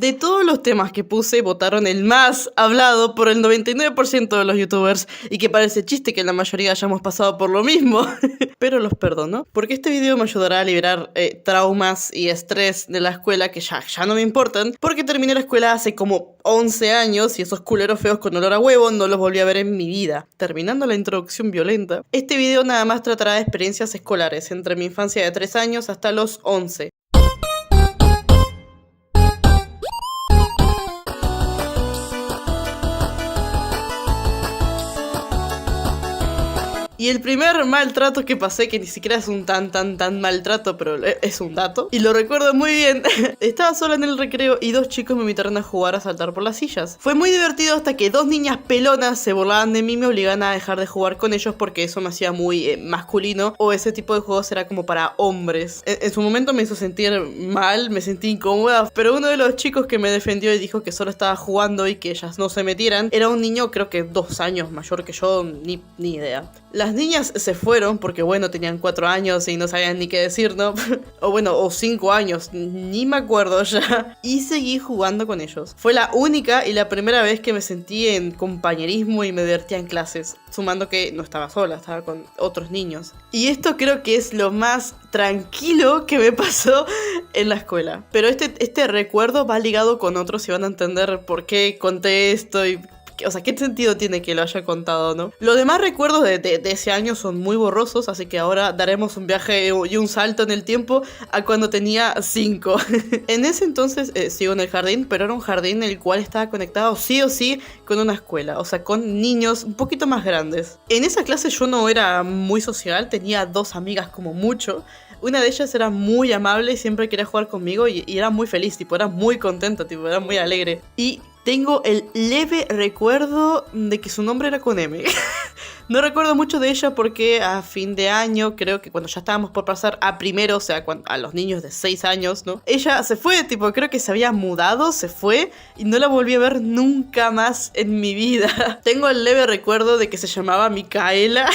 De todos los temas que puse, votaron el más hablado por el 99% de los youtubers, y que parece chiste que la mayoría hayamos pasado por lo mismo, pero los perdono, porque este video me ayudará a liberar traumas y estrés de la escuela que ya no me importan, porque terminé la escuela hace como 11 años y esos culeros feos con olor a huevo no los volví a ver en mi vida. Terminando la introducción violenta, este video nada más tratará de experiencias escolares entre mi infancia de 3 años hasta los 11. Y el primer maltrato que pasé, que ni siquiera es un tan maltrato, pero es un dato, y lo recuerdo muy bien. Estaba sola en el recreo y 2 chicos me invitaron a jugar a saltar por las sillas. Fue muy divertido hasta que 2 niñas pelonas se burlaban de mí y me obligaban a dejar de jugar con ellos porque eso me hacía muy masculino, o ese tipo de juegos era como para hombres. En su momento me hizo sentir mal, me sentí incómoda, pero uno de los chicos que me defendió y dijo que solo estaba jugando y que ellas no se metieran, era un niño creo que 2 años mayor que yo, ni idea. Las niñas se fueron porque, bueno, tenían 4 años y no sabían ni qué decir, ¿no? o 5 años, ni me acuerdo ya. Y seguí jugando con ellos. Fue la única y la primera vez que me sentí en compañerismo y me divertía en clases. Sumando que no estaba sola, estaba con otros niños. Y esto creo que es lo más tranquilo que me pasó en la escuela. Pero este recuerdo va ligado con otros y van a entender por qué conté esto y... O sea, ¿qué sentido tiene que lo haya contado, no? Los demás recuerdos de ese año son muy borrosos, así que ahora daremos un viaje y un salto en el tiempo a cuando tenía 5. En ese entonces sigo en el jardín, pero era un jardín en el cual estaba conectado sí o sí con una escuela, o sea, con niños un poquito más grandes. En esa clase yo no era muy social, tenía 2 amigas como mucho. Una de ellas era muy amable y siempre quería jugar conmigo y era muy feliz, tipo, era muy contenta, tipo, era muy alegre. Y tengo el leve recuerdo de que su nombre era con M. No recuerdo mucho de ella porque a fin de año, creo que cuando ya estábamos por pasar a primero, o sea, a los niños de 6 años, ¿no? Ella se fue, tipo, creo que se había mudado, se fue y no la volví a ver nunca más en mi vida. Tengo el leve recuerdo de que se llamaba Micaela,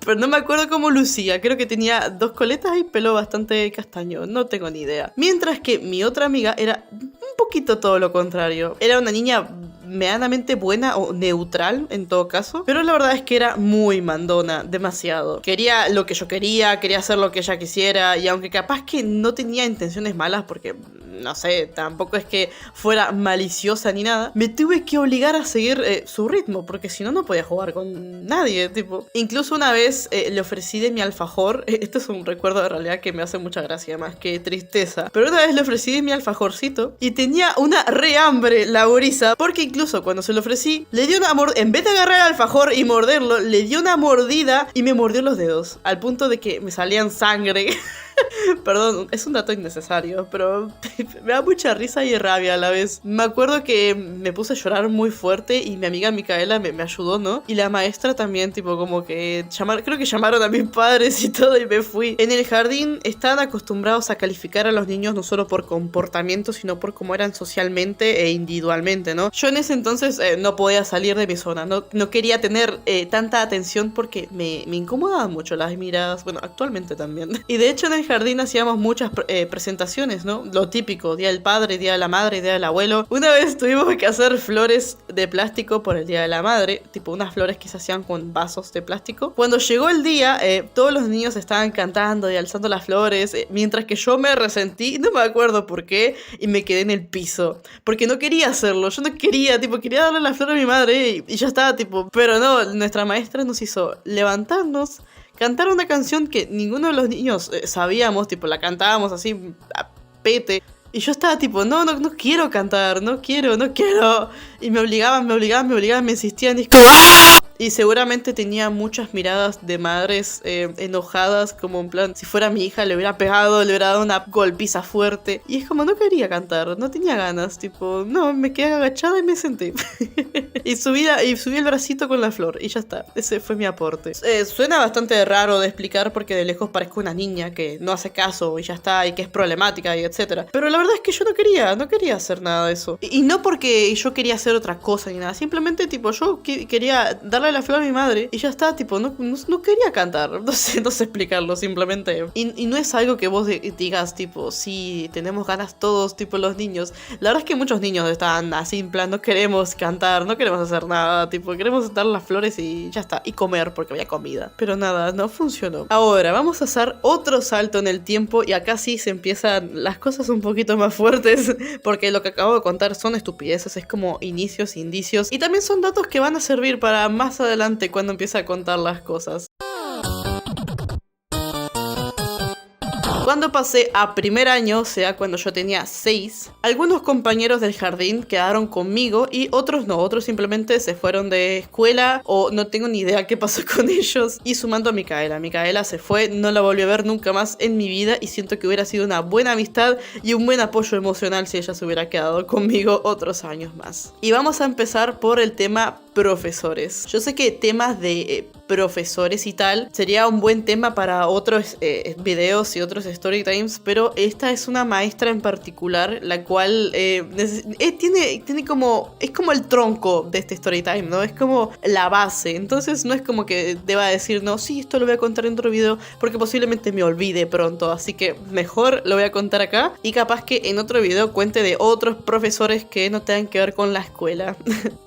pero no me acuerdo cómo lucía. Creo que tenía 2 coletas y pelo bastante castaño, no tengo ni idea. Mientras que mi otra amiga era un poquito todo lo contrario. Era una niña medianamente buena o neutral en todo caso, pero la verdad es que era muy mandona, demasiado. Quería lo que yo quería hacer lo que ella quisiera, y aunque capaz que no tenía intenciones malas, porque no sé, tampoco es que fuera maliciosa ni nada, me tuve que obligar a seguir su ritmo, porque si no, no podía jugar con nadie, tipo. Incluso una vez le ofrecí de mi alfajor, esto es un recuerdo de realidad que me hace mucha gracia, más que tristeza, pero una vez le ofrecí de mi alfajorcito y tenía una re hambre la gurisa, porque incluso cuando se lo ofrecí, le dio una mordida, en vez de agarrar el alfajor y morderlo, le dio una mordida y me mordió los dedos, al punto de que me salían sangre. Perdón, es un dato innecesario, pero me da mucha risa y rabia a la vez. Me acuerdo que me puse a llorar muy fuerte y mi amiga Micaela me ayudó, ¿no? Y la maestra también, tipo, como que creo que llamaron a mis padres y todo y me fui. En el jardín estaban acostumbrados a calificar a los niños no solo por comportamiento, sino por cómo eran socialmente e individualmente, ¿no? Yo en ese entonces no podía salir de mi zona, no quería tener tanta atención porque me incomodaban mucho las miradas, bueno, actualmente también. Y de hecho en el jardín hacíamos muchas presentaciones, ¿no? Lo típico, Día del Padre, Día de la Madre, Día del Abuelo. Una vez tuvimos que hacer flores de plástico por el Día de la Madre, tipo unas flores que se hacían con vasos de plástico. Cuando llegó el día, todos los niños estaban cantando y alzando las flores, mientras que yo me resentí, no me acuerdo por qué, y me quedé en el piso, porque no quería hacerlo, yo no quería, tipo, quería darle la flor a mi madre y ya estaba, tipo, pero no, nuestra maestra nos hizo levantarnos, cantar una canción que ninguno de los niños sabíamos, tipo, la cantábamos así a pete. Y yo estaba tipo, no quiero cantar, no quiero. Y me obligaban, me insistían, y es como... Y seguramente tenía muchas miradas de madres enojadas, como en plan, si fuera mi hija le hubiera pegado, le hubiera dado una golpiza fuerte. Y es como, no quería cantar, no tenía ganas, tipo, no, me quedé agachada y me senté. y subí el bracito con la flor y ya está, ese fue mi aporte. Suena bastante raro de explicar porque de lejos parezco una niña que no hace caso y ya está, y que es problemática y etcétera. Pero la verdad es que yo no quería hacer nada de eso. Y no porque yo quería hacer otra cosa ni nada, simplemente tipo, yo quería darle comprarle la flor a mi madre y ya está, tipo, no quería cantar. No sé explicarlo, simplemente. Y no es algo que vos digas, tipo, sí, tenemos ganas todos, tipo los niños. La verdad es que muchos niños están así, en plan, no queremos cantar, no queremos hacer nada, tipo, queremos dar las flores y ya está. Y comer, porque había comida. Pero nada, no funcionó. Ahora, vamos a hacer otro salto en el tiempo y acá sí se empiezan las cosas un poquito más fuertes, porque lo que acabo de contar son estupideces, es como inicios, indicios, y también son datos que van a servir para más adelante cuando empiece a contar las cosas. Cuando pasé a primer año, o sea, cuando yo tenía 6, algunos compañeros del jardín quedaron conmigo y otros no, otros simplemente se fueron de escuela o no tengo ni idea qué pasó con ellos. Y sumando a Micaela se fue, no la volví a ver nunca más en mi vida y siento que hubiera sido una buena amistad y un buen apoyo emocional si ella se hubiera quedado conmigo otros años más. Y vamos a empezar por el tema profesores. Yo sé que temas de profesores y tal sería un buen tema para otros videos y otros story times, pero esta es una maestra en particular la cual tiene como, es como el tronco de este story time, ¿no? Es como la base, entonces no es como que deba decir, no, sí, esto lo voy a contar en otro video porque posiblemente me olvide pronto, así que mejor lo voy a contar acá y capaz que en otro video cuente de otros profesores que no tengan que ver con la escuela.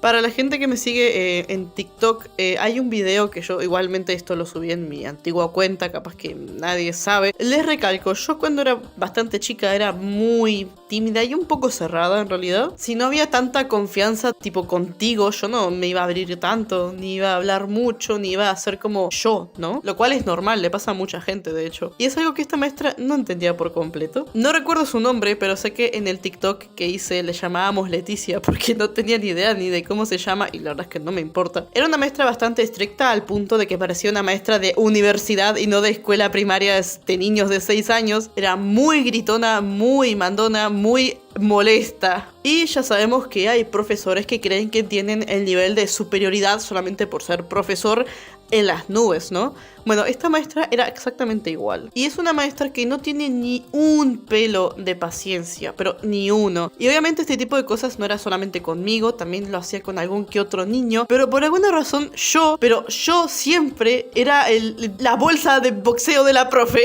Para la gente que me sigue en TikTok, hay un video que yo igualmente esto lo subí en mi antigua cuenta, capaz que nadie sabe. Les recalco, yo cuando era bastante chica era muy tímida y un poco cerrada en realidad. Si no había tanta confianza tipo contigo, yo no me iba a abrir tanto, ni iba a hablar mucho, ni iba a ser como yo, ¿no? Lo cual es normal, le pasa a mucha gente de hecho. Y es algo que esta maestra no entendía por completo. No recuerdo su nombre, pero sé que en el TikTok que hice le llamábamos Leticia porque no tenía ni idea ni de cómo se llama y la verdad es que no me importa. Era una maestra bastante estricta al punto de que parecía una maestra de universidad y no de escuela primaria de niños de 6 años. Era muy gritona, muy mandona, muy molesta. Y ya sabemos que hay profesores que creen que tienen el nivel de superioridad solamente por ser profesor en las nubes, ¿no? Bueno, esta maestra era exactamente igual. Y es una maestra que no tiene ni un pelo de paciencia, pero ni uno. Y obviamente este tipo de cosas no era solamente conmigo, también lo hacía con algún que otro niño. Pero por alguna razón yo siempre era la bolsa de boxeo de la profe.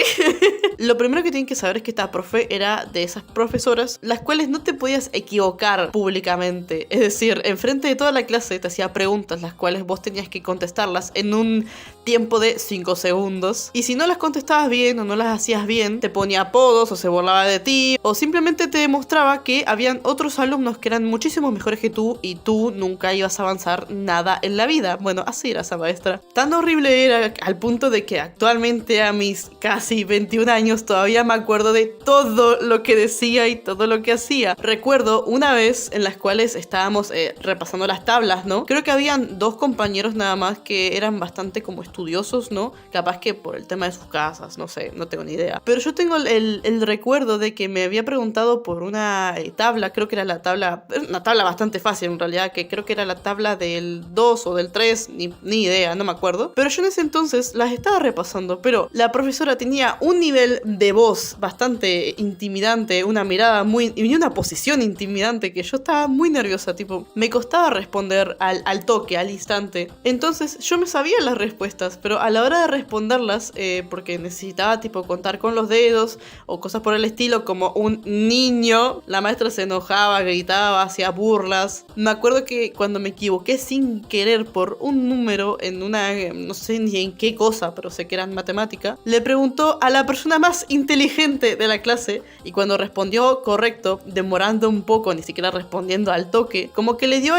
Lo primero que tienen que saber es que esta profe era de esas profesoras las cuales no te podías equivocar públicamente. Es decir, enfrente de toda la clase te hacía preguntas las cuales vos tenías que contestarlas en un tiempo de 5 segundos. Y si no las contestabas bien o no las hacías bien, te ponía apodos o se burlaba de ti o simplemente te demostraba que habían otros alumnos que eran muchísimo mejores que tú y tú nunca ibas a avanzar nada en la vida. Bueno, así era esa maestra. Tan horrible era al punto de que actualmente a mis casi 21 años todavía me acuerdo de todo lo que decía y todo lo que hacía. Recuerdo una vez en las cuales estábamos repasando las tablas, ¿no? Creo que habían 2 compañeros nada más que eran bastante como estudiosos, ¿no? Capaz que por el tema de sus casas, no sé, no tengo ni idea. Pero yo tengo el recuerdo de que me había preguntado por una tabla, creo que era una tabla bastante fácil en realidad, que creo que era la tabla del 2 o del 3, ni idea, no me acuerdo. Pero yo en ese entonces las estaba repasando, pero la profesora tenía un nivel de voz bastante intimidante, una mirada y una posición intimidante que yo estaba muy nerviosa, tipo, me costaba responder al toque, al instante. Entonces yo me sabía las respuestas, pero a la hora de responderlas, porque necesitaba tipo contar con los dedos o cosas por el estilo, como un niño, la maestra se enojaba, gritaba, hacía burlas. Me acuerdo que cuando me equivoqué sin querer por un número en una, no sé ni en qué cosa, pero sé que era en matemática, le preguntó a la persona más inteligente de la clase y cuando respondió correcto, demorando un poco, ni siquiera respondiendo al toque, como que le dio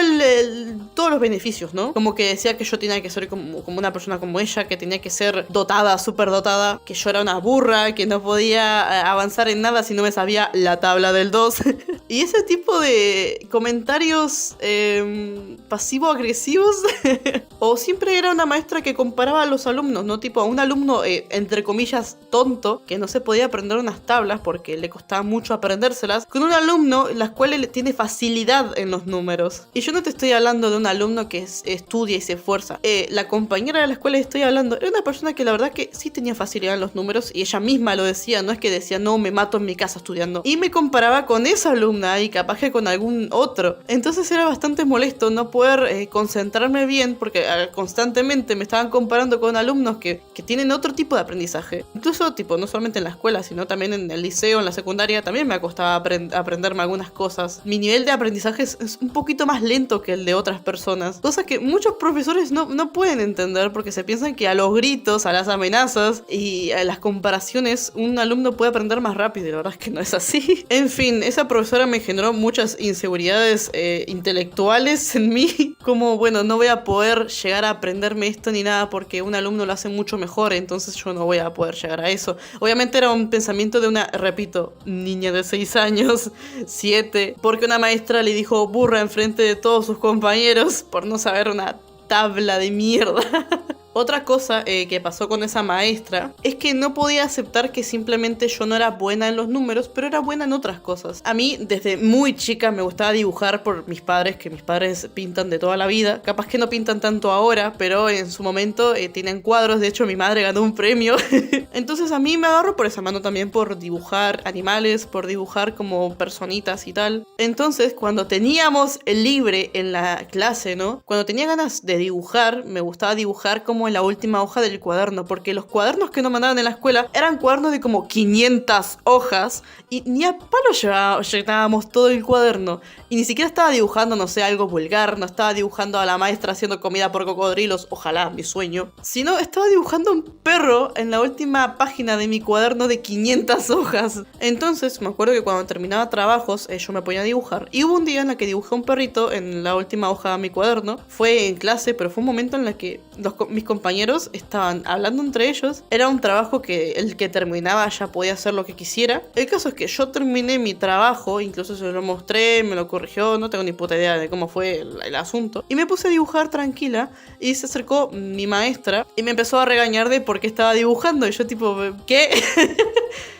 todos los beneficios, ¿no? Como que decía que yo tenía que ser como una persona como ella, que tenía que ser dotada, súper dotada, que yo era una burra, que no podía avanzar en nada si no me sabía la tabla del 2. Y ese tipo de comentarios pasivo-agresivos. O siempre era una maestra que comparaba a los alumnos, ¿no? Tipo a un alumno, entre comillas, tonto, que no se podía aprender unas tablas porque le costaba mucho aprendérselas, con un alumno las cuales tiene facilidad en los números. Y yo no te estoy hablando de un alumno que estudia y se esfuerza. La compañera de la escuela estoy hablando era una persona que la verdad que sí tenía facilidad en los números y ella misma lo decía, no es que decía, no, me mato en mi casa estudiando. Y me comparaba con esa alumna y capaz que con algún otro. Entonces era bastante molesto no poder concentrarme bien porque constantemente me estaban comparando con alumnos que tienen otro tipo de aprendizaje. Incluso, tipo, no solamente en la escuela, sino también en el liceo, en la secundaria, también me costaba aprenderme algunas cosas. Mi nivel de aprendizaje es un poquito más lento que el de otras personas. Cosa que muchos profesores no pueden entender porque se piensan que a los gritos, a las amenazas y a las comparaciones, un alumno puede aprender más rápido. Y la verdad es que no es así. En fin, esa profesora me generó muchas inseguridades intelectuales en mí. Como, bueno, no voy a poder llegar a aprenderme esto ni nada porque un alumno lo hace mucho mejor, entonces yo no voy a poder llegar a eso. Obviamente era un pensamiento de una, repito, niña de 6 años, 7, porque una maestra le dijo burra enfrente de todos sus compañeros por no saber una tabla de mierda. Otra cosa que pasó con esa maestra es que no podía aceptar que simplemente yo no era buena en los números, pero era buena en otras cosas. A mí, desde muy chica, me gustaba dibujar por mis padres, que mis padres pintan de toda la vida. Capaz que no pintan tanto ahora, pero en su momento tienen cuadros. De hecho, mi madre ganó un premio. Entonces a mí me agarro por esa mano también por dibujar animales, por dibujar como personitas y tal. Entonces, cuando teníamos el libre en la clase, ¿no? Cuando tenía ganas de dibujar, me gustaba dibujar como en la última hoja del cuaderno, porque los cuadernos que nos mandaban en la escuela eran cuadernos de como 500 hojas y ni a palo llenábamos todo el cuaderno y ni siquiera estaba dibujando, no sé, algo vulgar, no estaba dibujando a la maestra haciendo comida por cocodrilos, ojalá, mi sueño, sino estaba dibujando un perro en la última página de mi cuaderno de 500 hojas. Entonces me acuerdo que cuando terminaba trabajos yo me ponía a dibujar y hubo un día en el que dibujé un perrito en la última hoja de mi cuaderno. Fue en clase, pero fue un momento en el que mis compañeros estaban hablando entre ellos. Era un trabajo que el que terminaba ya podía hacer lo que quisiera. El caso es que yo terminé mi trabajo, incluso se lo mostré, me lo corrigió, no tengo ni puta idea de cómo fue el asunto. Y me puse a dibujar tranquila y se acercó mi maestra y me empezó a regañar de por qué estaba dibujando. Y yo tipo, ¿qué?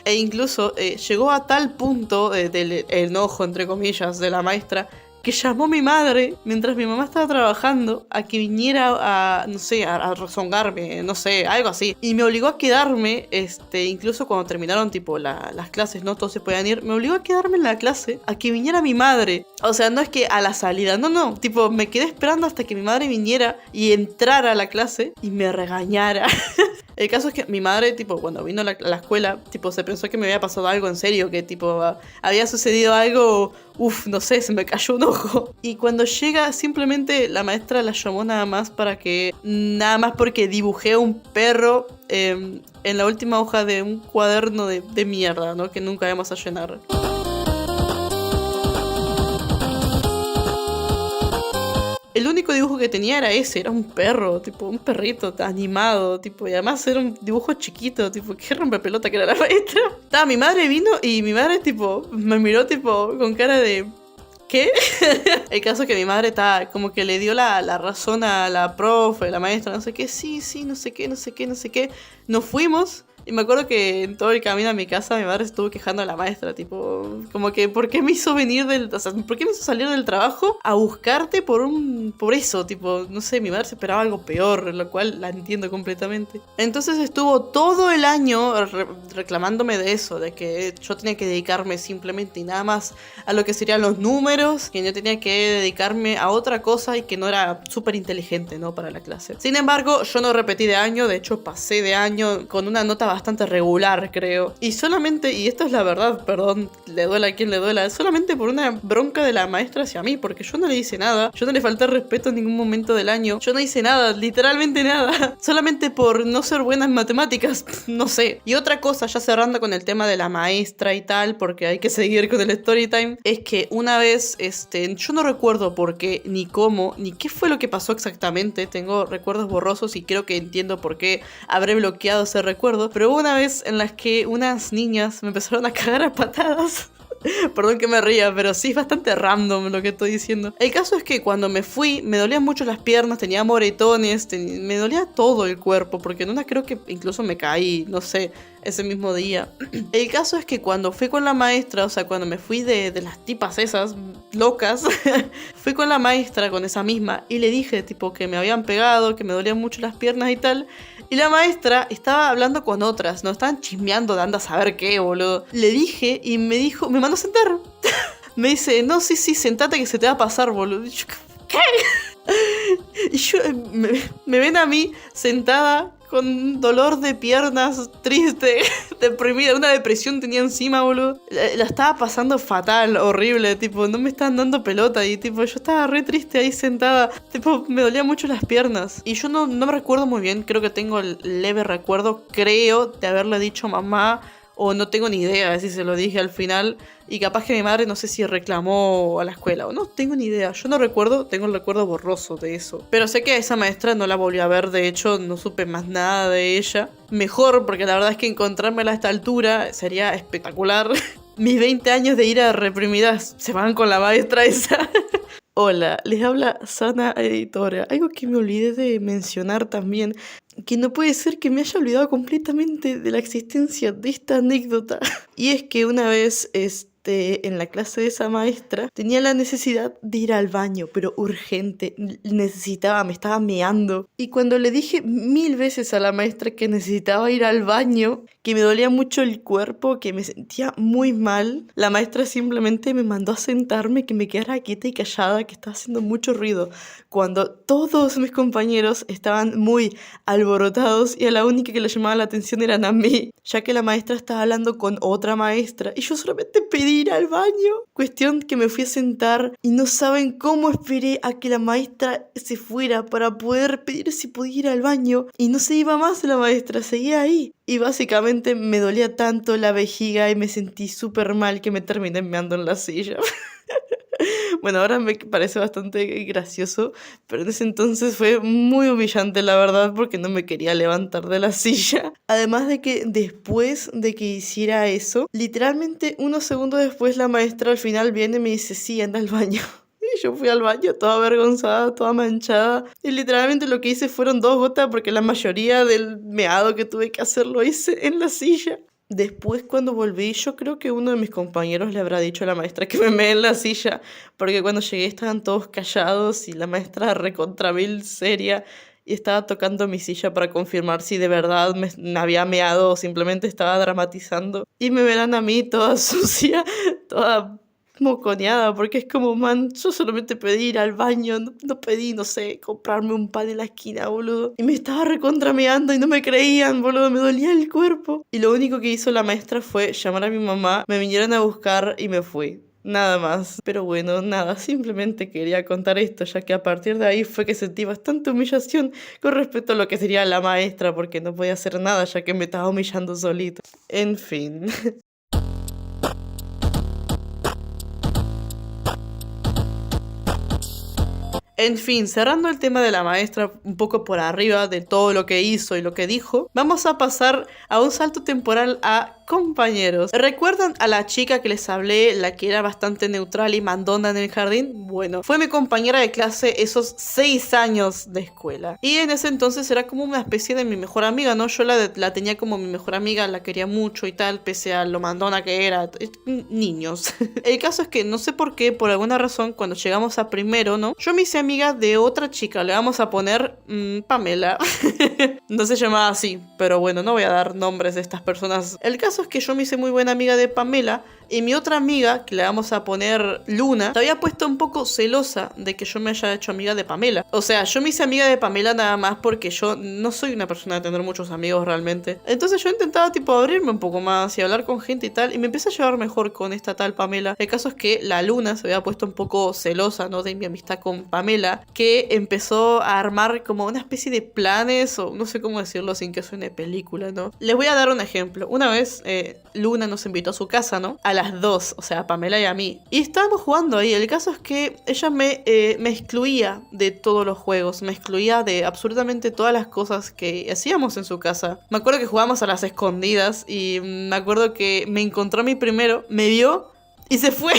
E incluso llegó a tal punto del enojo, entre comillas, de la maestra, que llamó a mi madre mientras mi mamá estaba trabajando a que viniera a, no sé, a rezongarme, no sé, algo así. Y me obligó a quedarme, incluso cuando terminaron tipo las clases, no todos se podían ir, me obligó a quedarme en la clase a que viniera mi madre. O sea, no es que a la salida, no, tipo me quedé esperando hasta que mi madre viniera y entrara a la clase y me regañara. El caso es que mi madre, tipo, cuando vino a la escuela, tipo, se pensó que me había pasado algo en serio, que, tipo, había sucedido algo, no sé, se me cayó un ojo. Y cuando llega, simplemente la maestra la llamó nada más porque dibujé un perro en la última hoja de un cuaderno de mierda, ¿no? Que nunca íbamos a llenar. El único dibujo que tenía era ese, era un perro, tipo, un perrito animado, tipo, y además era un dibujo chiquito, tipo, qué rompepelota que era la maestra. Mi madre vino y mi madre, tipo, me miró, tipo, con cara de... ¿qué? El caso es que mi madre como que le dio la razón a la profe, la maestra, no sé qué, sí, no sé qué. Nos fuimos. Y me acuerdo que en todo el camino a mi casa mi madre estuvo quejando a la maestra, tipo, como que ¿por qué me hizo ¿por qué me hizo salir del trabajo a buscarte por eso? Tipo, no sé, mi madre se esperaba algo peor, lo cual la entiendo completamente. Entonces estuvo todo el año reclamándome de eso, de que yo tenía que dedicarme simplemente y nada más a lo que serían los números, que yo tenía que dedicarme a otra cosa y que no era súper inteligente, ¿no? Para la clase. Sin embargo, yo no repetí de año, de hecho pasé de año con una nota bastante regular, creo. Y solamente, y esto es la verdad, perdón, le duela a quien le duela, solamente por una bronca de la maestra hacia mí, porque yo no le hice nada, yo no le falté respeto en ningún momento del año, yo no hice nada, literalmente nada, solamente por no ser buena en matemáticas, no sé. Y otra cosa, ya cerrando con el tema de la maestra y tal, porque hay que seguir con el story time, es que una vez, yo no recuerdo por qué, ni cómo, ni qué fue lo que pasó exactamente, tengo recuerdos borrosos y creo que entiendo por qué habré bloqueado ese recuerdo, pero hubo una vez en las que unas niñas me empezaron a cagar a patadas. Perdón que me ría, pero sí es bastante random lo que estoy diciendo. El caso es que cuando me fui, me dolían mucho las piernas, tenía moretones, me dolía todo el cuerpo, porque en una creo que incluso me caí, no sé, ese mismo día. El caso es que cuando fui con la maestra, o sea, cuando me fui de las tipas esas locas, fui con la maestra, con esa misma, y le dije, tipo, que me habían pegado, que me dolían mucho las piernas y tal. Y la maestra estaba hablando con otras, ¿no? Estaban chismeando de anda a saber qué, boludo. Le dije y me mandó a sentar. Me dice, no, sí, sentate que se te va a pasar, boludo. Y yo, ¿qué? Y yo, me ven a mí sentada con dolor de piernas, triste, deprimida, una depresión tenía encima, boludo. La estaba pasando fatal, horrible, tipo, no me estaban dando pelota y tipo, yo estaba re triste ahí sentada, tipo, me dolían mucho las piernas. Y yo no me recuerdo muy bien, creo que tengo el leve recuerdo, creo, de haberle dicho mamá, o no tengo ni idea de si se lo dije al final. Y capaz que mi madre no sé si reclamó a la escuela o no tengo ni idea. Yo no recuerdo, tengo el recuerdo borroso de eso. Pero sé que a esa maestra no la volví a ver, de hecho no supe más nada de ella. Mejor, porque la verdad es que encontrármela a esta altura sería espectacular. Mis 20 años de ira reprimidas se van con la maestra esa. Hola, les habla Sana Editora. Algo que me olvidé de mencionar también, que no puede ser que me haya olvidado completamente de la existencia de esta anécdota. Y es que una vez, en la clase de esa maestra, tenía la necesidad de ir al baño, pero urgente, me estaba meando. Y cuando le dije 1000 veces a la maestra que necesitaba ir al baño, que me dolía mucho el cuerpo, que me sentía muy mal, la maestra simplemente me mandó a sentarme, que me quedara quieta y callada, que estaba haciendo mucho ruido, cuando todos mis compañeros estaban muy alborotados y a la única que le llamaba la atención eran a mí, ya que la maestra estaba hablando con otra maestra y yo solamente pedí ir al baño. Cuestión que me fui a sentar y no saben cómo esperé a que la maestra se fuera para poder pedir si podía ir al baño, y no se iba más la maestra, seguía ahí. Y básicamente me dolía tanto la vejiga y me sentí súper mal que me terminé meando en la silla. Bueno, ahora me parece bastante gracioso, pero en ese entonces fue muy humillante, la verdad, porque no me quería levantar de la silla. Además de que después de que hiciera eso, literalmente unos segundos después la maestra al final viene y me dice, sí, anda al baño. Y yo fui al baño toda avergonzada, toda manchada. Y literalmente lo que hice fueron 2 gotas porque la mayoría del meado que tuve que hacer lo hice en la silla. Después cuando volví, yo creo que uno de mis compañeros le habrá dicho a la maestra que me meé en la silla, porque cuando llegué estaban todos callados y la maestra recontra mil seria y estaba tocando mi silla para confirmar si de verdad me había meado o simplemente estaba dramatizando. Y me verán a mí toda sucia, toda moconeada, porque es como, man, yo solamente pedí ir al baño, no pedí, no sé, comprarme un pan en la esquina, boludo. Y me estaba recontrameando y no me creían, boludo, me dolía el cuerpo. Y lo único que hizo la maestra fue llamar a mi mamá, me vinieron a buscar y me fui. Nada más. Pero bueno, nada, simplemente quería contar esto, ya que a partir de ahí fue que sentí bastante humillación con respecto a lo que sería la maestra, porque no podía hacer nada, ya que me estaba humillando solito. En fin. En fin, cerrando el tema de la maestra un poco por arriba de todo lo que hizo y lo que dijo, vamos a pasar a un salto temporal a compañeros. ¿Recuerdan a la chica que les hablé, la que era bastante neutral y mandona en el jardín? Bueno, fue mi compañera de clase esos 6 años de escuela. Y en ese entonces era como una especie de mi mejor amiga, ¿no? Yo la tenía como mi mejor amiga, la quería mucho y tal, pese a lo mandona que era. Niños. El caso es que no sé por qué, por alguna razón, cuando llegamos a primero, ¿no? Yo me hice amiga de otra chica, le vamos a poner Pamela. No se llamaba así, pero bueno, no voy a dar nombres de estas personas. El caso es que yo me hice muy buena amiga de Pamela y mi otra amiga, que le vamos a poner Luna, se había puesto un poco celosa de que yo me haya hecho amiga de Pamela. O sea, yo me hice amiga de Pamela nada más porque yo no soy una persona de tener muchos amigos realmente. Entonces yo intentaba tipo abrirme un poco más y hablar con gente y tal, y me empecé a llevar mejor con esta tal Pamela. El caso es que la Luna se había puesto un poco celosa, ¿no? De mi amistad con Pamela, que empezó a armar como una especie de planes, o no sé cómo decirlo sin que suene película, ¿no? Les voy a dar un ejemplo. Una vez Luna nos invitó a su casa, ¿no? A las 2, o sea, a Pamela y a mí. Y estábamos jugando ahí. El caso es que ella me excluía de todos los juegos, me excluía de absolutamente todas las cosas que hacíamos en su casa. Me acuerdo que jugábamos a las escondidas y me acuerdo que me encontró a mí primero, me vio y se fue.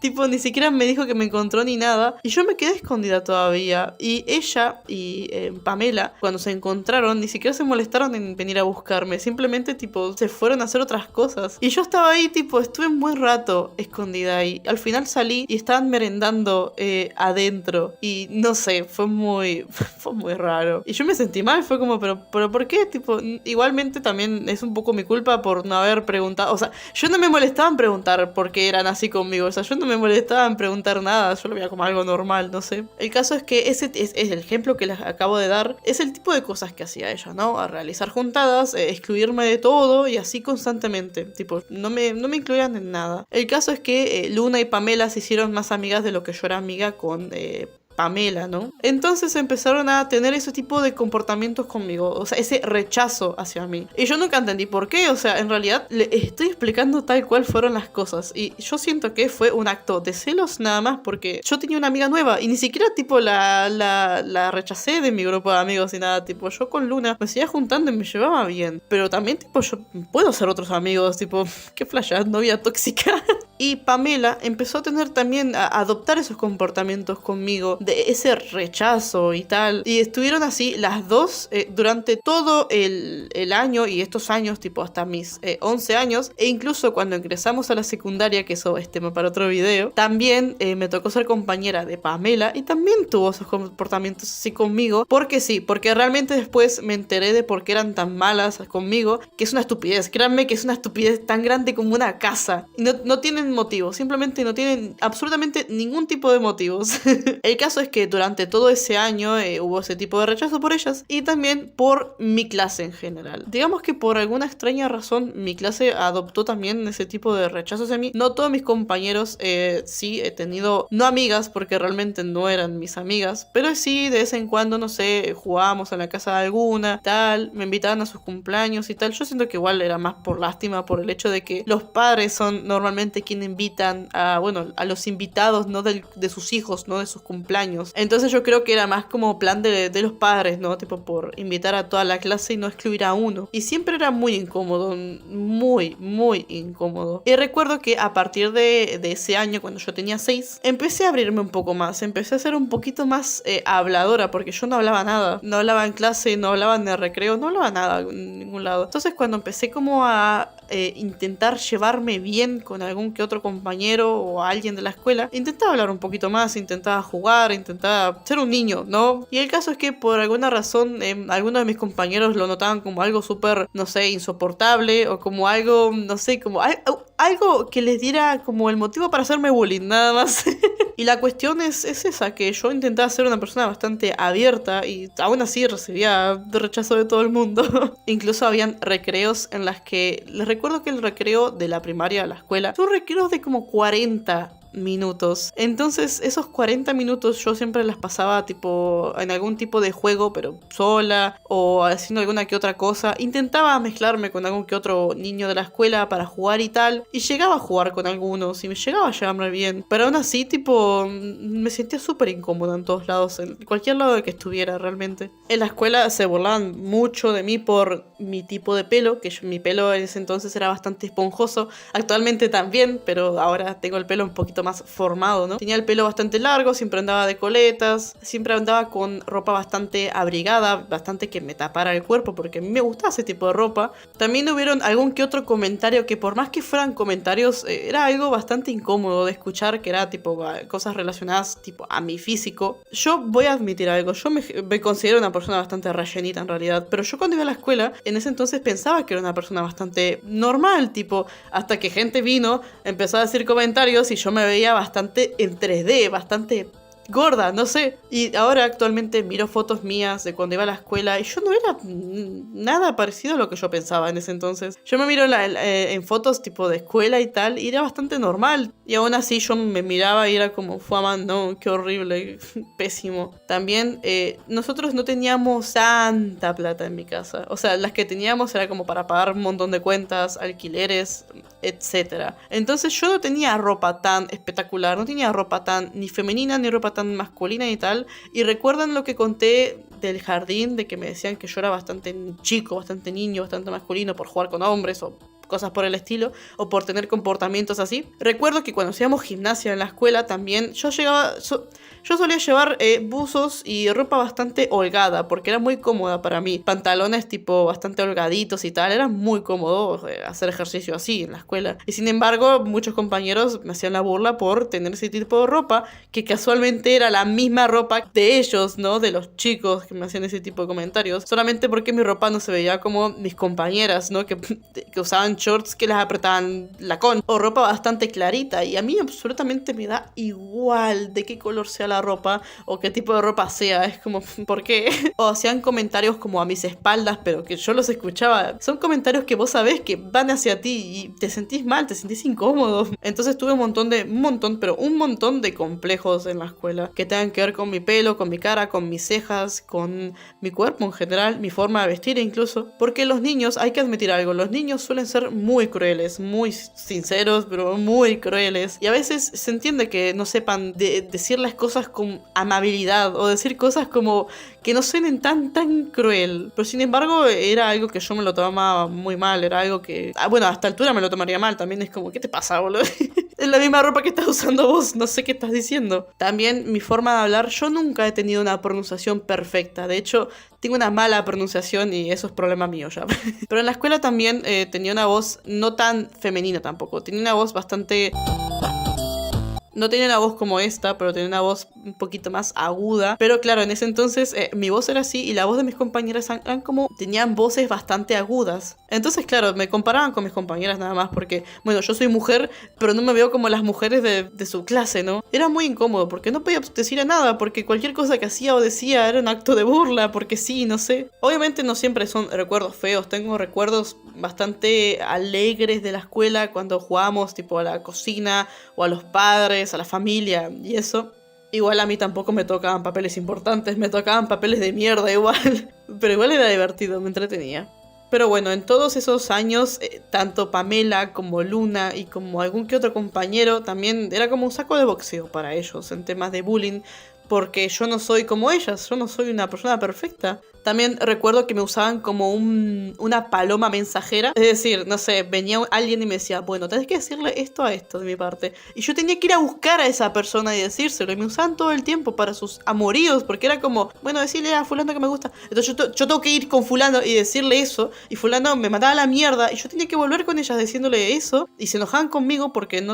Tipo, ni siquiera me dijo que me encontró ni nada. Y yo me quedé escondida todavía. Y ella y Pamela, cuando se encontraron, ni siquiera se molestaron en venir a buscarme. Simplemente, tipo, se fueron a hacer otras cosas. Y yo estaba ahí, tipo, estuve un buen rato escondida ahí. Al final salí y estaban merendando adentro. Y no sé, fue muy raro. Y yo me sentí mal, fue como, pero ¿por qué? Tipo, igualmente también es un poco mi culpa por no haber preguntado. O sea, yo no me molestaba en preguntar por qué eran así conmigo. O sea, yo no me molestaba en preguntar nada, yo lo veía como algo normal, no sé. El caso es que ese es el ejemplo que les acabo de dar, es el tipo de cosas que hacía ella, ¿no? A realizar juntadas, excluirme de todo y así constantemente, tipo, no me incluían en nada. El caso es que Luna y Pamela se hicieron más amigas de lo que yo era amiga con Pamela, ¿no? Entonces empezaron a tener ese tipo de comportamientos conmigo, o sea, ese rechazo hacia mí. Y yo nunca entendí por qué, o sea, en realidad le estoy explicando tal cual fueron las cosas. Y yo siento que fue un acto de celos nada más porque yo tenía una amiga nueva y ni siquiera tipo la rechacé de mi grupo de amigos y nada, tipo yo con Luna me seguía juntando y me llevaba bien. Pero también tipo yo puedo ser otros amigos, tipo, qué flashada, novia tóxica. Y Pamela empezó a tener también, a adoptar esos comportamientos conmigo, de ese rechazo y tal. Y estuvieron así las dos durante todo el año y estos años, tipo hasta mis 11 años. E incluso cuando ingresamos a la secundaria, que eso es tema para otro video, también me tocó ser compañera de Pamela y también tuvo esos comportamientos así conmigo. Porque sí, porque realmente después me enteré de por qué eran tan malas conmigo, que es una estupidez. Créanme que es una estupidez tan grande como una casa. Y no tienen motivos, simplemente no tienen absolutamente ningún tipo de motivos. El caso es que durante todo ese año hubo ese tipo de rechazo por ellas y también por mi clase en general. Digamos que por alguna extraña razón mi clase adoptó también ese tipo de rechazos hacia mí. No todos mis compañeros, sí he tenido, no amigas porque realmente no eran mis amigas, pero sí de vez en cuando, no sé, jugábamos en la casa de alguna, tal, me invitaban a sus cumpleaños y tal. Yo siento que igual era más por lástima, por el hecho de que los padres son normalmente quienes invitan a, bueno, a los invitados, ¿no? De sus hijos, ¿no? De sus cumpleaños. Entonces yo creo que era más como plan de los padres, ¿no? Tipo por invitar a toda la clase y no excluir a uno. Y siempre era muy incómodo, muy, muy incómodo. Y recuerdo que a partir de ese año, cuando yo tenía 6, empecé a abrirme un poco más, empecé a ser un poquito más habladora, porque yo no hablaba nada. No hablaba en clase, no hablaba en el recreo, no hablaba nada en ningún lado. Entonces cuando empecé como a intentar llevarme bien con algún que otro compañero o a alguien de la escuela, intentaba hablar un poquito más, intentaba jugar, intentaba ser un niño, ¿no? Y el caso es que por alguna razón algunos de mis compañeros lo notaban como algo súper, no sé, insoportable o como algo, no sé, como algo que les diera como el motivo para hacerme bullying, nada más. Y la cuestión es esa, que yo intentaba ser una persona bastante abierta y aún así recibía rechazo de todo el mundo. Incluso habían recreos en las que, les recuerdo que el recreo de la primaria a la escuela, son recreos de como 40 minutos. Entonces esos 40 minutos yo siempre las pasaba tipo en algún tipo de juego, pero sola o haciendo alguna que otra cosa. Intentaba mezclarme con algún que otro niño de la escuela para jugar y tal, y llegaba a jugar con algunos y me llegaba a llevarme bien, pero aún así tipo me sentía súper incómoda en todos lados, en cualquier lado de que estuviera realmente. En la escuela se burlaban mucho de mí por mi tipo de pelo, que mi pelo en ese entonces era bastante esponjoso, actualmente también, pero ahora tengo el pelo un poquito más formado, ¿no? Tenía el pelo bastante largo, siempre andaba de coletas, siempre andaba con ropa bastante abrigada, bastante que me tapara el cuerpo, porque a mí me gustaba ese tipo de ropa. También hubieron algún que otro comentario que por más que fueran comentarios, era algo bastante incómodo de escuchar, que era tipo cosas relacionadas tipo a mi físico. Yo voy a admitir algo, yo me considero una persona bastante rellenita en realidad, pero yo cuando iba a la escuela, en ese entonces pensaba que era una persona bastante normal, tipo, hasta que gente vino, empezó a decir comentarios y yo me veía bastante en 3D, bastante gorda, no sé. Y ahora actualmente miro fotos mías de cuando iba a la escuela y yo no era nada parecido a lo que yo pensaba en ese entonces. Yo me miro en fotos tipo de escuela y tal y era bastante normal. Y aún así yo me miraba y era como, fuaman, no, qué horrible, pésimo. También nosotros no teníamos tanta plata en mi casa. O sea, las que teníamos era como para pagar un montón de cuentas, alquileres, etcétera. Entonces yo no tenía ropa tan espectacular, no tenía ropa tan ni femenina ni ropa tan masculina y tal. Y recuerdan lo que conté del jardín, de que me decían que yo era bastante chico, bastante niño, bastante masculino por jugar con hombres o cosas por el estilo, o por tener comportamientos así. Recuerdo que cuando hacíamos gimnasia en la escuela también, yo solía llevar buzos y ropa bastante holgada, porque era muy cómoda para mí. Pantalones tipo bastante holgaditos y tal, era muy cómodo hacer ejercicio así en la escuela. Y sin embargo, muchos compañeros me hacían la burla por tener ese tipo de ropa, que casualmente era la misma ropa de ellos, ¿no? De los chicos que me hacían ese tipo de comentarios, solamente porque mi ropa no se veía como mis compañeras, ¿no? Que usaban shorts que les apretaban la concha o ropa bastante clarita, y a mí absolutamente me da igual de qué color sea la ropa o qué tipo de ropa sea. Es como, ¿por qué? O hacían comentarios como a mis espaldas, pero que yo los escuchaba. Son comentarios que vos sabés que van hacia ti y te sentís mal, te sentís incómodo. Entonces tuve un montón de complejos en la escuela que tengan que ver con mi pelo, con mi cara, con mis cejas, con mi cuerpo en general, mi forma de vestir incluso. Porque los niños, hay que admitir algo, los niños suelen ser muy crueles, muy sinceros, pero muy crueles. Y a veces se entiende que no sepan decir las cosas con amabilidad o decir cosas como que no suenen tan cruel. Pero sin embargo era algo que yo me lo tomaba muy mal, era algo que... bueno, a esta altura me lo tomaría mal, también es como, ¿qué te pasa, boludo? Es la misma ropa que estás usando vos, no sé qué estás diciendo. También mi forma de hablar, yo nunca he tenido una pronunciación perfecta, de hecho tengo una mala pronunciación y eso es problema mío ya. Pero en la escuela también tenía una voz no tan femenina tampoco, tenía una voz bastante... No tenía una voz como esta, pero tenía una voz un poquito más aguda. Pero claro, en ese entonces mi voz era así y la voz de mis compañeras eran como... Tenían voces bastante agudas. Entonces, claro, me comparaban con mis compañeras nada más porque... Bueno, yo soy mujer, pero no me veo como las mujeres de su clase, ¿no? Era muy incómodo porque no podía decir nada, porque cualquier cosa que hacía o decía era un acto de burla, porque sí, no sé. Obviamente no siempre son recuerdos feos. Tengo recuerdos bastante alegres de la escuela cuando jugábamos tipo a la cocina o a los padres, a la familia y eso. Igual a mí tampoco me tocaban papeles importantes, me tocaban papeles de mierda igual. Pero igual era divertido, me entretenía. Pero bueno, en todos esos años, tanto Pamela como Luna y como algún que otro compañero, también era como un saco de boxeo para ellos en temas de bullying. Porque yo no soy como ellas, yo no soy una persona perfecta. También recuerdo que me usaban como una paloma mensajera. Es decir, no sé, venía alguien y me decía, bueno, tenés que decirle esto a esto de mi parte. Y yo tenía que ir a buscar a esa persona y decírselo. Y me usaban todo el tiempo para sus amoríos. Porque era como, bueno, decirle a fulano que me gusta. Entonces yo tengo que ir con fulano y decirle eso. Y fulano me mandaba a la mierda. Y yo tenía que volver con ellas diciéndole eso. Y se enojaban conmigo porque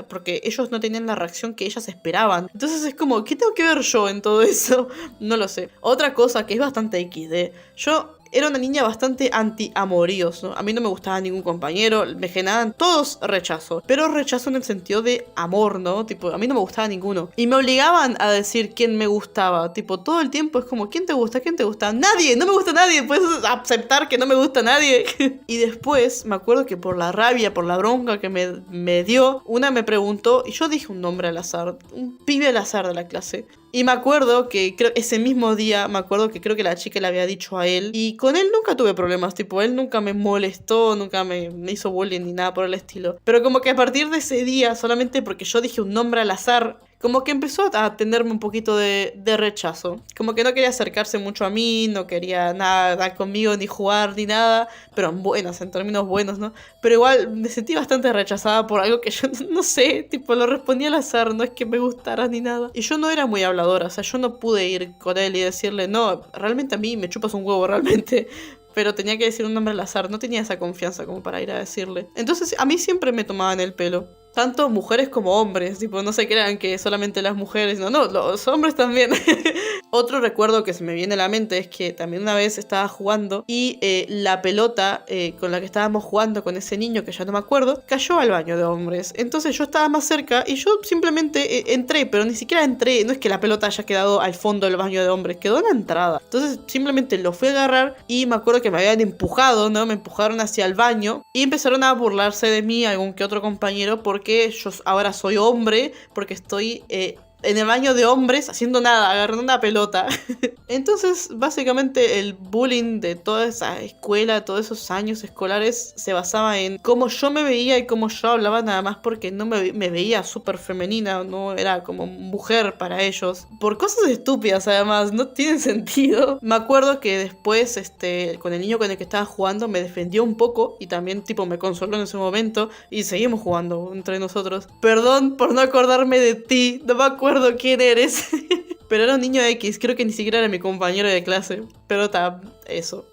porque ellos no tenían la reacción que ellas esperaban. Entonces es como, ¿qué tengo que ver yo en todo eso? No lo sé. Otra cosa que es bastante XD. Yo era una niña bastante anti-amoríos, ¿no? A mí no me gustaba ningún compañero, me generaban todos rechazo. Pero rechazo en el sentido de amor, ¿no? Tipo, a mí no me gustaba ninguno. Y me obligaban a decir quién me gustaba. Tipo, todo el tiempo es como, ¿quién te gusta? ¿Quién te gusta? ¡Nadie! ¡No me gusta nadie! Puedes aceptar que no me gusta nadie. Y después, me acuerdo que por la rabia, por la bronca que me dio, una me preguntó, y yo dije un nombre al azar, un pibe al azar de la clase. Y me acuerdo que ese mismo día, me acuerdo que creo que la chica le había dicho a él. Y con él nunca tuve problemas, tipo, él nunca me molestó, nunca me hizo bullying ni nada por el estilo. Pero como que a partir de ese día, solamente porque yo dije un nombre al azar, como que empezó a tenerme un poquito de rechazo. Como que no quería acercarse mucho a mí, no quería nada conmigo, ni jugar, ni nada. Pero en términos buenos, ¿no? Pero igual me sentí bastante rechazada por algo que yo no sé, tipo, lo respondí al azar, no es que me gustara ni nada. Y yo no era muy habladora, o sea, yo no pude ir con él y decirle, no, realmente a mí me chupas un huevo, realmente. Pero tenía que decir un nombre al azar, no tenía esa confianza como para ir a decirle. Entonces a mí siempre me tomaban el pelo. Tanto mujeres como hombres, tipo, no se crean que solamente las mujeres, no, los hombres también. Otro recuerdo que se me viene a la mente es que también una vez estaba jugando y la pelota con la que estábamos jugando con ese niño, que ya no me acuerdo, cayó al baño de hombres. Entonces yo estaba más cerca y yo simplemente entré, pero ni siquiera entré, no es que la pelota haya quedado al fondo del baño de hombres, quedó en la entrada. Entonces simplemente lo fui a agarrar y me acuerdo que me habían empujado, ¿no? Me empujaron hacia el baño y empezaron a burlarse de mí algún que otro compañero porque yo ahora soy hombre, porque estoy en el baño de hombres haciendo nada, agarrando una pelota. Entonces, básicamente el bullying de toda esa escuela, todos esos años escolares, se basaba en cómo yo me veía y cómo yo hablaba, nada más porque no me veía súper femenina, no era como mujer para ellos. Por cosas estúpidas, además, no tienen sentido. Me acuerdo que después, con el niño con el que estaba jugando, me defendió un poco y también, tipo, me consoló en ese momento y seguimos jugando entre nosotros. Perdón por no acordarme de ti, no me acuerdo quién eres. Pero era un niño X, creo que ni siquiera era mi compañero de clase. Pero eso.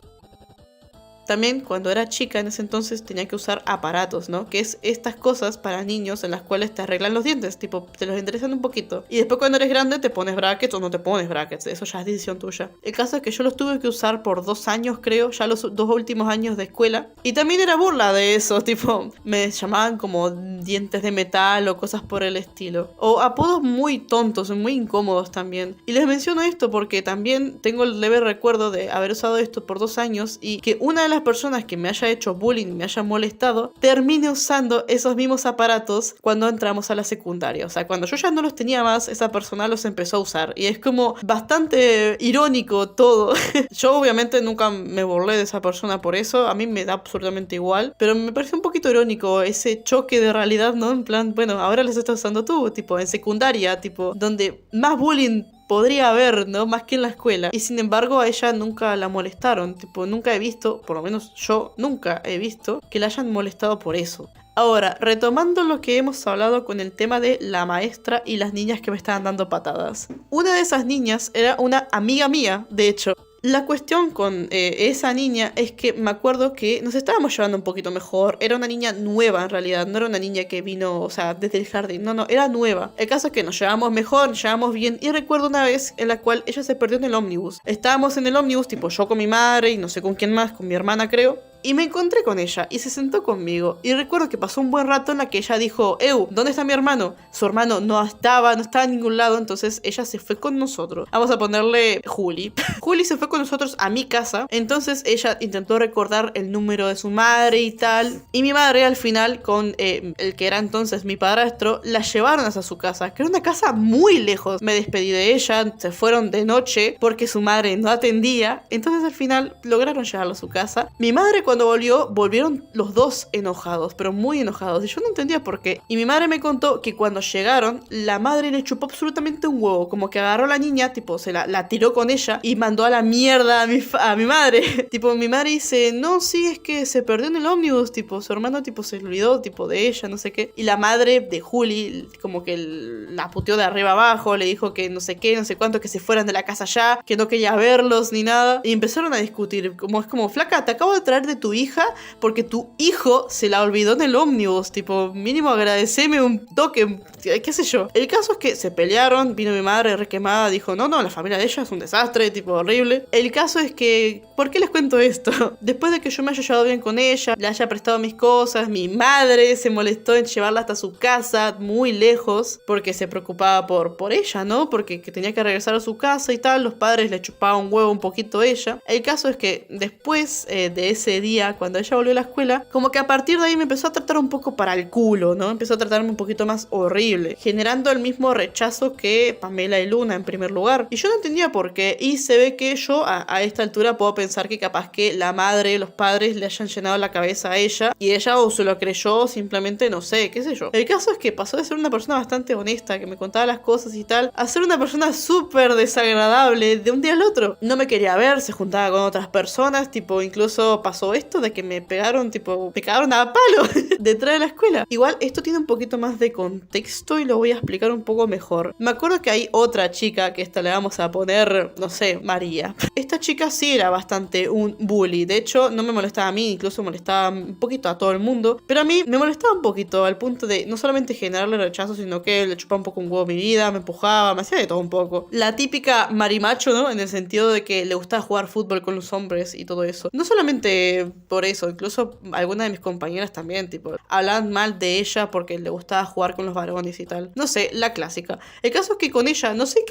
También cuando era chica en ese entonces tenía que usar aparatos, ¿no? Que es estas cosas para niños en las cuales te arreglan los dientes, tipo, te los enderezan un poquito. Y después cuando eres grande te pones brackets o no te pones brackets, eso ya es decisión tuya. El caso es que yo los tuve que usar por 2 años, creo, ya los 2 últimos años de escuela. Y también era burla de eso, tipo, me llamaban como dientes de metal o cosas por el estilo. O apodos muy tontos, muy incómodos también. Y les menciono esto porque también tengo el leve recuerdo de haber usado esto por 2 años y que una de las personas que me haya hecho bullying, me haya molestado, termine usando esos mismos aparatos cuando entramos a la secundaria. O sea, cuando yo ya no los tenía más, esa persona los empezó a usar. Y es como bastante irónico todo. Yo obviamente nunca me burlé de esa persona por eso, a mí me da absolutamente igual, pero me parece un poquito irónico ese choque de realidad, ¿no? En plan, bueno, ahora los estás usando tú, tipo, en secundaria, tipo, donde más bullying podría haber, ¿no? Más que en la escuela. Y sin embargo a ella nunca la molestaron. Tipo, nunca he visto, por lo menos yo nunca he visto, que la hayan molestado por eso. Ahora, retomando lo que hemos hablado con el tema de la maestra y las niñas que me estaban dando patadas. Una de esas niñas era una amiga mía, de hecho. La cuestión con esa niña es que me acuerdo que nos estábamos llevando un poquito mejor. Era una niña nueva en realidad, no era una niña que vino, o sea, desde el jardín. No, era nueva. El caso es que nos llevamos mejor, nos llevamos bien. Y recuerdo una vez en la cual ella se perdió en el ómnibus. Estábamos en el ómnibus, tipo yo con mi madre y no sé con quién más, con mi hermana creo. Y me encontré con ella y se sentó conmigo. Y recuerdo que pasó un buen rato en la que ella dijo, ¿dónde está mi hermano? Su hermano no estaba en ningún lado, entonces ella se fue con nosotros. Vamos a ponerle Juli. Juli se fue con nosotros a mi casa. Entonces ella intentó recordar el número de su madre y tal. Y mi madre al final, con el que era entonces mi padrastro, la llevaron hasta su casa, que era una casa muy lejos. Me despedí de ella, se fueron de noche porque su madre no atendía. Entonces al final lograron llevarlo a su casa. Mi madre cuando volvieron los dos enojados, pero muy enojados, y yo no entendía por qué. Y mi madre me contó que cuando llegaron, la madre le chupó absolutamente un huevo, como que agarró a la niña, tipo, se la tiró con ella y mandó a la mierda a mi madre. Tipo, mi madre dice, no, sí, es que se perdió en el ómnibus, tipo, su hermano, tipo, se olvidó, tipo, de ella, no sé qué. Y la madre de Juli, como que la puteó de arriba abajo, le dijo que no sé qué, no sé cuánto, que se fueran de la casa ya, que no quería verlos ni nada. Y empezaron a discutir, como es como, flaca, te acabo de traer de tu hija porque tu hijo se la olvidó en el ómnibus, tipo, mínimo agradeceme un toque, qué sé yo. El caso es que se pelearon, vino mi madre requemada, dijo, no, la familia de ella es un desastre, tipo, horrible. El caso es que, ¿por qué les cuento esto? Después de que yo me haya llevado bien con ella, le haya prestado mis cosas, mi madre se molestó en llevarla hasta su casa, muy lejos, porque se preocupaba por ella, ¿no? Porque que tenía que regresar a su casa y tal, los padres le chupaban un huevo un poquito a ella. El caso es que después de ese día, cuando ella volvió a la escuela, como que a partir de ahí me empezó a tratar un poco para el culo, ¿no? Empezó a tratarme un poquito más horrible, generando el mismo rechazo que Pamela y Luna en primer lugar. Y yo no entendía por qué, y se ve que yo a esta altura puedo pensar que capaz que la madre, los padres le hayan llenado la cabeza a ella, y ella o se lo creyó o simplemente no sé, qué sé yo. El caso es que pasó de ser una persona bastante honesta, que me contaba las cosas y tal, a ser una persona súper desagradable de un día al otro. No me quería ver, se juntaba con otras personas, tipo, incluso pasó esto de que me pegaron, tipo, me cagaron a palo detrás de la escuela. Igual esto tiene un poquito más de contexto y lo voy a explicar un poco mejor. Me acuerdo que hay otra chica, que esta le vamos a poner, no sé, María. Esta chica sí era bastante un bully, de hecho no me molestaba a mí, incluso molestaba un poquito a todo el mundo, pero a mí me molestaba un poquito al punto de no solamente generarle rechazo, sino que le chupaba un poco un huevo a mi vida, me empujaba, me hacía de todo un poco. La típica marimacho, ¿no? En el sentido de que le gustaba jugar fútbol con los hombres y todo eso. No solamente por eso, incluso algunas de mis compañeras también, tipo, hablaban mal de ella porque le gustaba jugar con los varones y tal. No sé, la clásica. El caso es que con ella, no sé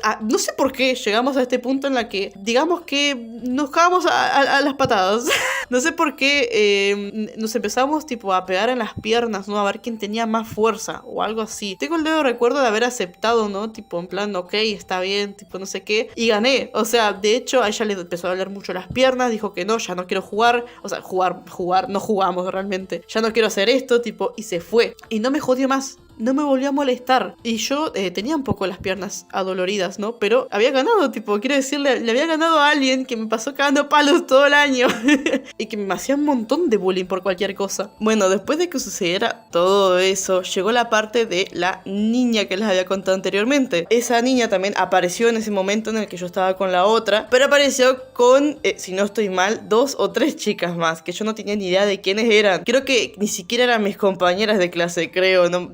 por qué llegamos a este punto en la que, digamos que nos cagamos a las patadas. No sé por qué nos empezamos, tipo, a pegar en las piernas, ¿no? A ver quién tenía más fuerza o algo así. Tengo el dedo recuerdo de haber aceptado, ¿no? Tipo, en plan, ok, está bien, tipo, no sé qué. Y gané. O sea, de hecho, a ella le empezó a doler mucho las piernas, dijo que no, ya no quiero jugar. O sea, jugar, no jugamos realmente. Ya no quiero hacer esto, tipo, y se fue. Y no me jodió más. no me volvió a molestar. Y yo tenía un poco las piernas adoloridas, ¿no? Pero había ganado, tipo, quiero decirle, le había ganado a alguien que me pasó cagando palos todo el año. Y que me hacía un montón de bullying por cualquier cosa. Bueno, después de que sucediera todo eso, llegó la parte de la niña que les había contado anteriormente. Esa niña también apareció en ese momento en el que yo estaba con la otra, pero apareció con, si no estoy mal, 2 o 3 chicas más, que yo no tenía ni idea de quiénes eran. Creo que ni siquiera eran mis compañeras de clase, creo, no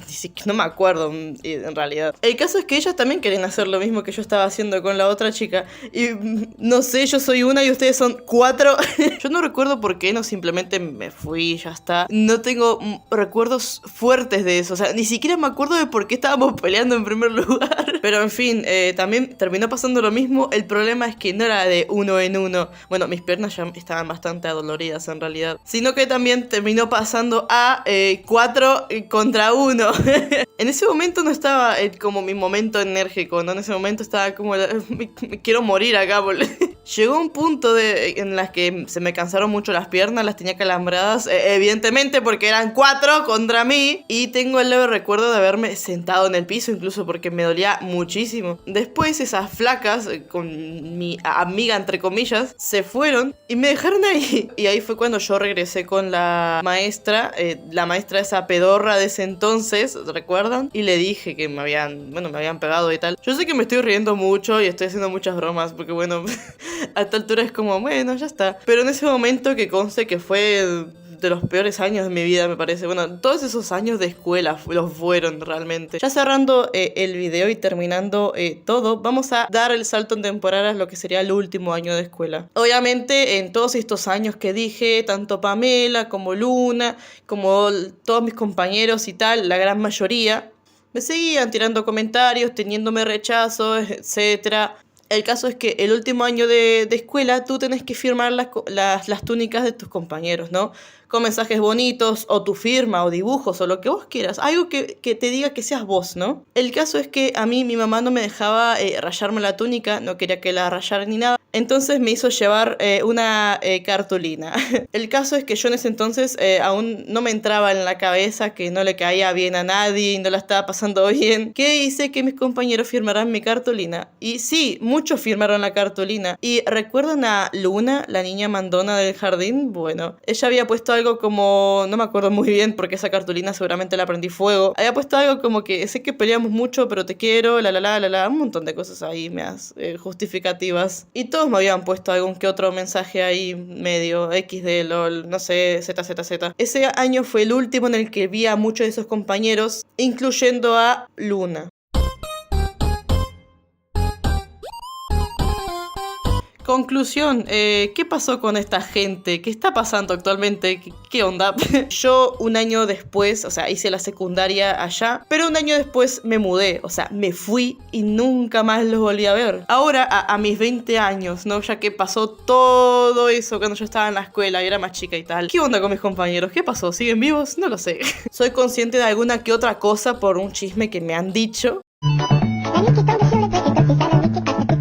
me acuerdo en realidad. El caso es que ellas también querían hacer lo mismo que yo estaba haciendo con la otra chica, y no sé, yo soy una y ustedes son 4. Yo no recuerdo por qué, no, simplemente me fui y ya está. No tengo recuerdos fuertes de eso, o sea, ni siquiera me acuerdo de por qué estábamos peleando en primer lugar. Pero en fin, también terminó pasando lo mismo. El problema es que no era de uno en uno. Bueno, mis piernas ya estaban bastante adoloridas en realidad, sino que también terminó pasando a 4 contra 1. En ese momento no estaba como mi momento enérgico, ¿no? En ese momento estaba como, me quiero morir acá, boludo. Llegó un punto en las que se me cansaron mucho las piernas, las tenía calambradas, evidentemente porque eran 4 contra mí. Y tengo el leve recuerdo de haberme sentado en el piso, incluso porque me dolía muchísimo. Después esas flacas, con mi amiga entre comillas, se fueron y me dejaron ahí. Y ahí fue cuando yo regresé con la maestra esa pedorra de ese entonces, ¿recuerdan? Y le dije que me habían pegado y tal. Yo sé que me estoy riendo mucho y estoy haciendo muchas bromas, porque bueno, a esta altura es como, bueno, ya está. Pero en ese momento, que conste que fue de los peores años de mi vida, me parece. Bueno, todos esos años de escuela los fueron realmente. Ya cerrando el video y terminando todo, vamos a dar el salto en temporada a lo que sería el último año de escuela. Obviamente, en todos estos años que dije, tanto Pamela como Luna, como todos mis compañeros y tal, la gran mayoría, me seguían tirando comentarios, teniéndome rechazos, etcétera. El caso es que el último año de escuela tú tenés que firmar las túnicas de tus compañeros, ¿no? Con mensajes bonitos, o tu firma, o dibujos, o lo que vos quieras. Algo que te diga que seas vos, ¿no? El caso es que a mí mi mamá no me dejaba rayarme la túnica, no quería que la rayara ni nada. Entonces me hizo llevar una cartulina. El caso es que yo en ese entonces aún no me entraba en la cabeza que no le caía bien a nadie y no la estaba pasando bien. ¿Qué hice? Que mis compañeros firmaran mi cartulina. Y sí, muchos firmaron la cartulina. ¿Y recuerdan a Luna, la niña mandona del jardín? Bueno, ella había puesto algo como, no me acuerdo muy bien porque esa cartulina seguramente la prendí fuego. Había puesto algo como que sé que peleamos mucho, pero te quiero, un montón de cosas ahí justificativas. Y todos me habían puesto algún que otro mensaje ahí medio XD, LOL, no sé, ZZZ. Ese año fue el último en el que vi a muchos de esos compañeros, incluyendo a Luna. Conclusión, ¿qué pasó con esta gente? ¿Qué está pasando actualmente? ¿Qué onda? Yo un año después, o sea, hice la secundaria allá, pero un año después me mudé, o sea, me fui y nunca más los volví a ver. Ahora, a mis 20 años, ¿no? Ya que pasó todo eso cuando yo estaba en la escuela y era más chica y tal. ¿Qué onda con mis compañeros? ¿Qué pasó? ¿Siguen vivos? No lo sé. Soy consciente de alguna que otra cosa por un chisme que me han dicho.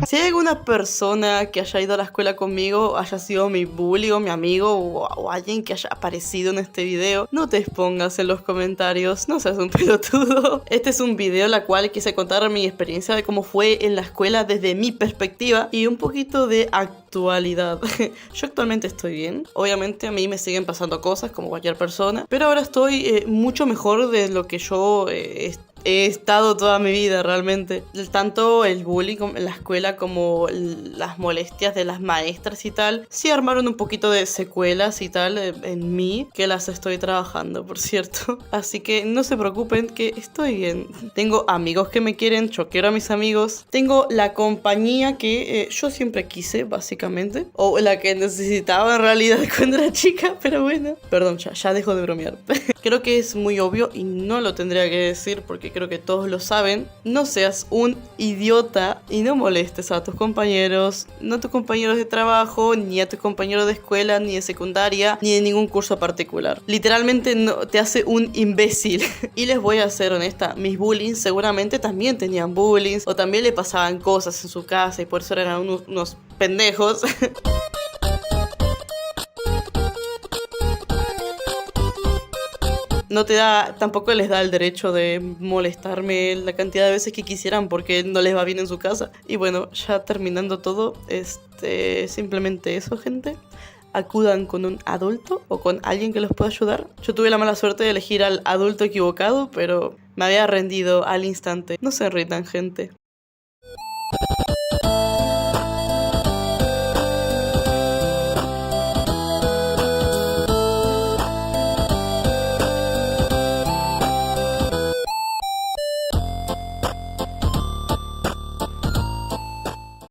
Si hay alguna persona que haya ido a la escuela conmigo, haya sido mi bully o mi amigo o alguien que haya aparecido en este video, no te expongas en los comentarios, no seas un pelotudo. Este es un video en el cual quise contar mi experiencia de cómo fue en la escuela desde mi perspectiva y un poquito de actualidad. Yo actualmente estoy bien, obviamente a mí me siguen pasando cosas como cualquier persona, pero ahora estoy mucho mejor de lo que yo he estado toda mi vida realmente. Tanto el bullying en la escuela como las molestias de las maestras y tal, sí armaron un poquito de secuelas y tal en mí, que las estoy trabajando, por cierto. Así que no se preocupen, que estoy bien. Tengo amigos que me quieren, yo quiero a mis amigos. Tengo la compañía que yo siempre quise, básicamente. O la que necesitaba en realidad cuando era chica, pero bueno. Perdón, ya dejo de bromear. Creo que es muy obvio y no lo tendría que decir porque creo que todos lo saben. No seas un idiota y no molestes a tus compañeros, no a tus compañeros de trabajo, ni a tus compañeros de escuela, ni de secundaria, ni de ningún curso particular. Literalmente no, te hace un imbécil. Y les voy a ser honesta, mis bullies seguramente también tenían bullying o también le pasaban cosas en su casa y por eso eran unos pendejos. no te da, tampoco les da el derecho de molestarme la cantidad de veces que quisieran porque no les va bien en su casa. Y bueno, ya terminando todo, simplemente eso, gente. Acudan con un adulto o con alguien que los pueda ayudar. Yo tuve la mala suerte de elegir al adulto equivocado, pero me había rendido al instante. No se rindan, gente.